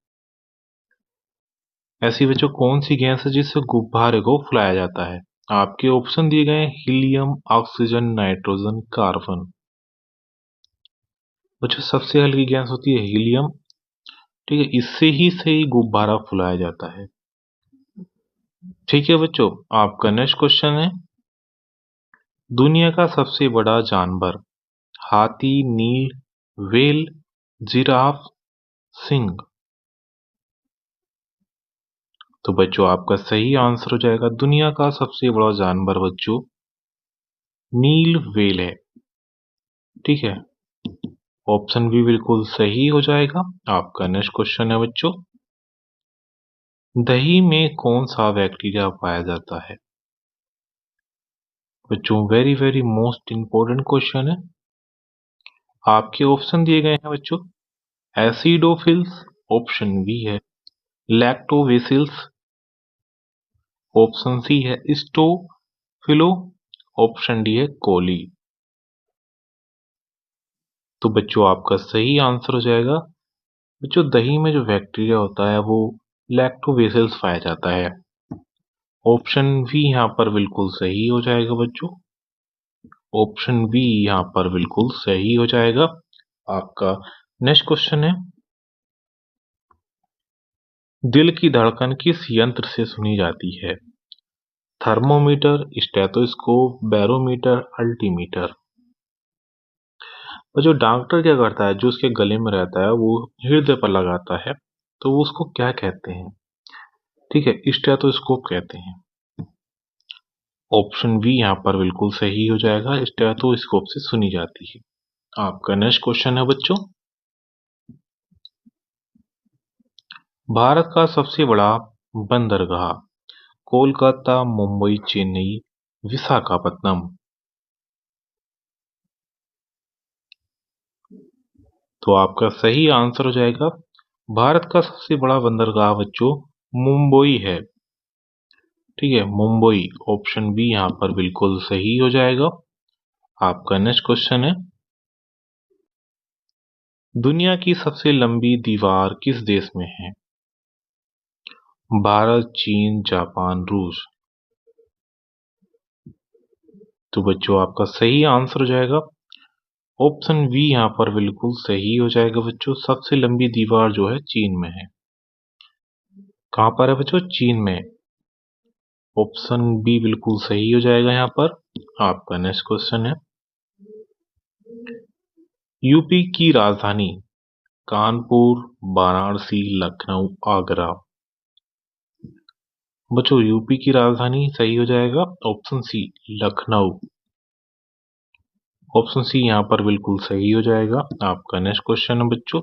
ऐसी बच्चों कौन सी गैस है जिससे गुब्बारे को फुलाया जाता है। आपके ऑप्शन दिए गए हैं, हीलियम, ऑक्सीजन, नाइट्रोजन, कार्बन। बच्चों सबसे हल्की गैस होती है हीलियम। ठीक है, इससे ही सही गुब्बारा फुलाया जाता है। ठीक है बच्चों, आपका नेक्स्ट क्वेश्चन है, दुनिया का सबसे बड़ा जानवर, हाथी, नील, व्हेल, जिराफ, सिंह। तो बच्चों आपका सही आंसर हो जाएगा, दुनिया का सबसे बड़ा जानवर बच्चों नील व्हेल है। ठीक है। ऑप्शन भी बिल्कुल सही हो जाएगा। आपका नेक्स्ट क्वेश्चन है बच्चों, दही में कौन सा बैक्टीरिया पाया जाता है। बच्चों very very most important question है। आपके ऑप्शन दिए गए हैं बच्चों, एसिडोफिल्स, ऑप्शन बी है लैक्टोबैसिलस, ऑप्शन सी है स्टोफिलो, ऑप्शन डी है कोली। तो बच्चों आपका सही आंसर हो जाएगा, बच्चों दही में जो बैक्टीरिया होता है वो लैक्टोबैसिलस पाया जाता है। ऑप्शन बी यहाँ पर बिल्कुल सही हो जाएगा बच्चों। ऑप्शन बी यहाँ पर बिल्कुल सही हो जाएगा। आपका नेक्स्ट क्वेश्चन है, दिल की धड़कन किस यंत्र से सुनी जाती है। Thermometer, stethoscope, barometer, altimeter. और जो डॉक्टर क्या करता है, जो उसके गले में रहता है वो हृदय पर लगाता है, तो वो उसको क्या कहते हैं। ठीक है, स्टेथोस्कोप कहते हैं। ऑप्शन बी यहाँ पर बिल्कुल सही हो जाएगा, स्टेथोस्कोप से सुनी जाती है। आपका नेक्स्ट क्वेश्चन है बच्चों, भारत का सबसे बड़ा बंदरगाह, कोलकाता, मुंबई, चेन्नई, विशाखापत्तनम। तो आपका सही आंसर हो जाएगा, भारत का सबसे बड़ा बंदरगाह बच्चों मुंबई है। ठीक है, मुंबई। ऑप्शन बी यहाँ पर बिल्कुल सही हो जाएगा। आपका नेक्स्ट क्वेश्चन है, दुनिया की सबसे लंबी दीवार किस देश में है। भारत, चीन, जापान, रूस। तो बच्चों आपका सही आंसर हो जाएगा, ऑप्शन बी यहाँ पर बिल्कुल सही हो जाएगा बच्चों, सबसे लंबी दीवार जो है चीन में है। कहां पर है बच्चों, चीन में। ऑप्शन बी बिल्कुल सही हो जाएगा यहाँ पर। आपका नेक्स्ट क्वेश्चन है, यूपी की राजधानी कानपुर, वाराणसी, लखनऊ, आगरा। बच्चों यूपी की राजधानी सही हो जाएगा, option C Lucknow. Option C यहाँ पर बिल्कुल सही हो जाएगा। आपका नेक्स्ट क्वेश्चन है बच्चों,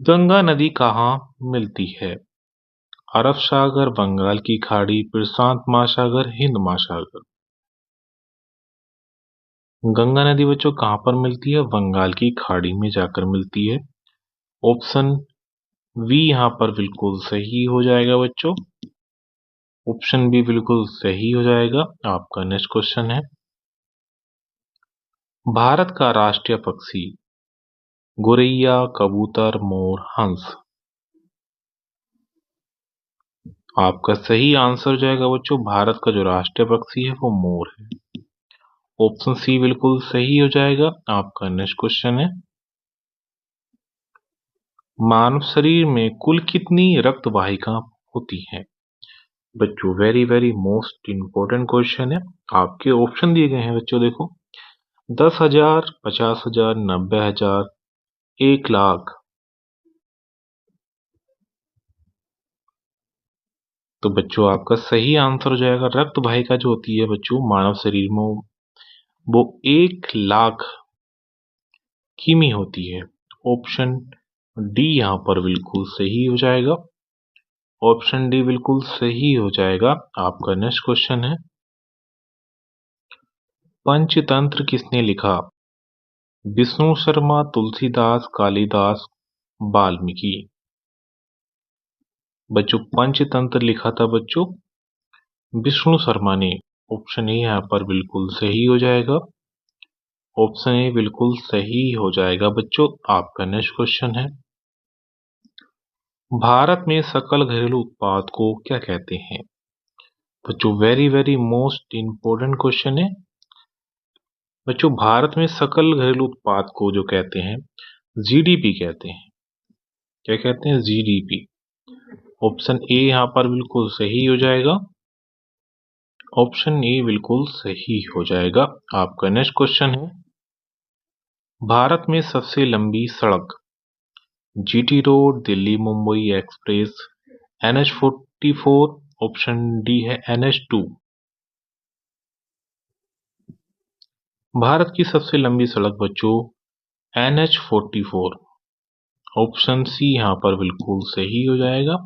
गंगा नदी कहाँ मिलती है। अरब सागर, बंगाल की खाड़ी, प्रशांत महासागर, हिंद महासागर। गंगा नदी बच्चों कहाँ पर मिलती है, बंगाल की खाड़ी में जाकर मिलती है। ऑप्शन बी यहाँ पर बिल्कुल सही हो जाएगा बच्चों। ऑप्शन बी बिल्कुल सही हो जाएगा। आपका नेक्स्ट क्वेश्चन है, भारत का राष्ट्रीय पक्षी, गोरैया, कबूतर, मोर, हंस। आपका सही आंसर हो जाएगा बच्चों, भारत का जो राष्ट्रीय पक्षी है वो मोर है। ऑप्शन सी बिल्कुल सही हो जाएगा। आपका नेक्स्ट क्वेश्चन है, मानव शरीर में कुल कितनी रक्त वाहिका होती है? बच्चों very very most important question है। आपके ऑप्शन दिए गए हैं बच्चों, देखो 10,000, 50,000, 90,000, 1,00,000। तो बच्चों आपका सही आंसर हो जाएगा, रक्त वाहिका जो होती है बच्चों मानव शरीर में वो 1,00,000 किमी होती है। ऑप्शन डी यहाँ पर बिल्कुल सही हो जाएगा। ऑप्शन डी बिल्कुल सही हो जाएगा। आपका नेक्स्ट क्वेश्चन है, पंचतंत्र किसने लिखा? विष्णु शर्मा, तुलसीदास, कालिदास, वाल्मीकि। बच्चों पंचतंत्र लिखा था बच्चों विष्णु शर्मा ने। ऑप्शन ए यहाँ पर बिल्कुल सही हो जाएगा। ऑप्शन ए बिल्कुल सही हो जाएगा बच्चों। आपका नेक्स्ट क्वेश्चन है, भारत में सकल घरेलू उत्पाद को क्या कहते हैं? बच्चों very very most important question है बच्चों, भारत में सकल घरेलू उत्पाद को जो कहते हैं जीडीपी कहते हैं। क्या कहते हैं? जीडीपी। ऑप्शन ए यहाँ पर बिल्कुल सही हो जाएगा। ऑप्शन ए बिल्कुल सही हो जाएगा। आपका नेक्स्ट क्वेश्चन है, भारत में सबसे लंबी सड़क GT road, Delhi Mumbai express, NH-44। Option D है NH-2। भारत की सबसे लंबी सड़क बच्चों NH-44। ऑप्शन सी यहाँ पर बिल्कुल सही हो जाएगा।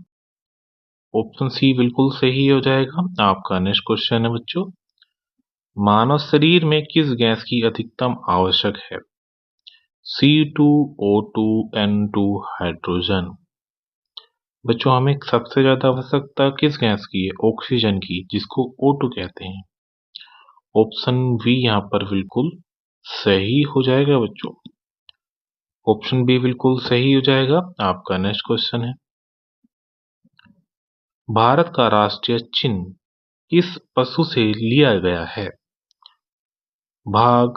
ऑप्शन सी बिल्कुल सही हो जाएगा। आपका नेक्स्ट क्वेश्चन है बच्चों, मानव शरीर में किस गैस की अधिकतम आवश्यक है? C2O2 N2 hydrogen. बच्चों हमें सबसे ज्यादा आवश्यकता किस गैस की है? ऑक्सीजन की, जिसको O2 कहते हैं। ऑप्शन बी यहाँ पर बिल्कुल सही हो जाएगा बच्चों। ऑप्शन बी बिल्कुल सही हो जाएगा। आपका नेक्स्ट क्वेश्चन है, भारत का राष्ट्रीय चिन्ह किस पशु से लिया गया है? बाघ,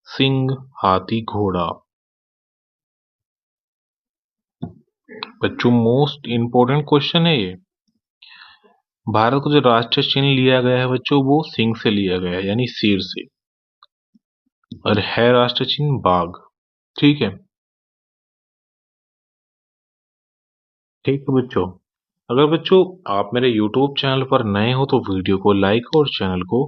सिंह, हाथी, घोड़ा। बच्चों मोस्ट इंपोर्टेंट क्वेश्चन है ये। भारत को जो राष्ट्रीय चिन्ह लिया गया है बच्चों वो सिंह से लिया गया है, यानी शेर से, और है राष्ट्रीय चिन्ह बाघ। ठीक है, ठीक है बच्चों। अगर बच्चों आप मेरे YouTube चैनल पर नए हो तो वीडियो को लाइक और चैनल को